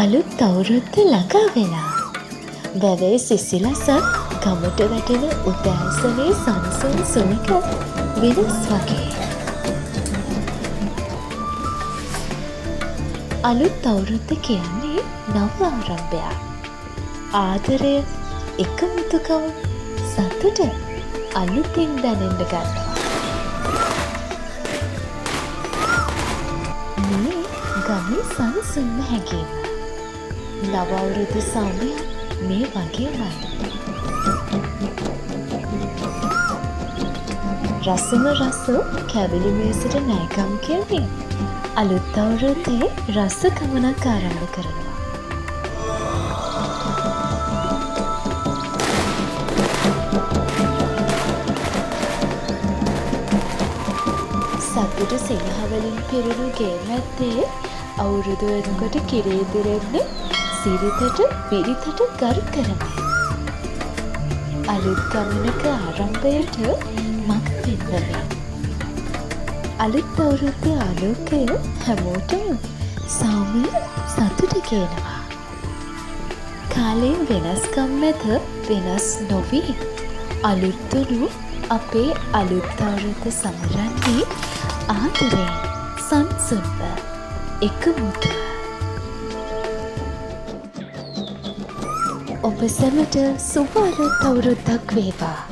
අලුත් අවුරුද්ද ළඟා වෙලා. වැවේ සිසිලසත් ගමට වැටෙන උදෑසනේ සන්සුන් සුනික වෙනස් වගේ. අලුත් අවුරුද්ද කියන්නේ නව ආරම්භයක්. ආදරය, එකමුතුකම, සතුට අලුතින් දැනෙන්න ගන්නවා. මේ ගමේ සංසුන්ම හැඟීම. නව අවුරුදු සමය මේ වගේමයි. රසම රස කැවිලි මේසට නෑකම් කියන්නේ අලුත් අවුරුද්දේ රස ගමනක් ආරම්භ කරනවා. සතුට සිනහවලින් පිරුණු ගේ මැත්තේ අවුරුදු වෙනකොට කිරේ දිරෙන්නේ සිරිතට පිරිතට ගරු කරමින්. අලුත් ගමනක ආරම්භයට මඟ පෙන්වමින්. අලුත් අවුරුද්දේ ආලෝකය හැමෝටම සාමය සතුට කියනවා. කාලයෙන් වෙනස්කම් මැද වෙනස් නොවී අලුත්තුණු අපේ අලුත් අවුරුද්ද සමරන්නේ ආදරයෙන් සංසුන්ව එකමුතුව. ඔබ සැමට සුබ අලුත් අවුරුද්දක් වේවා.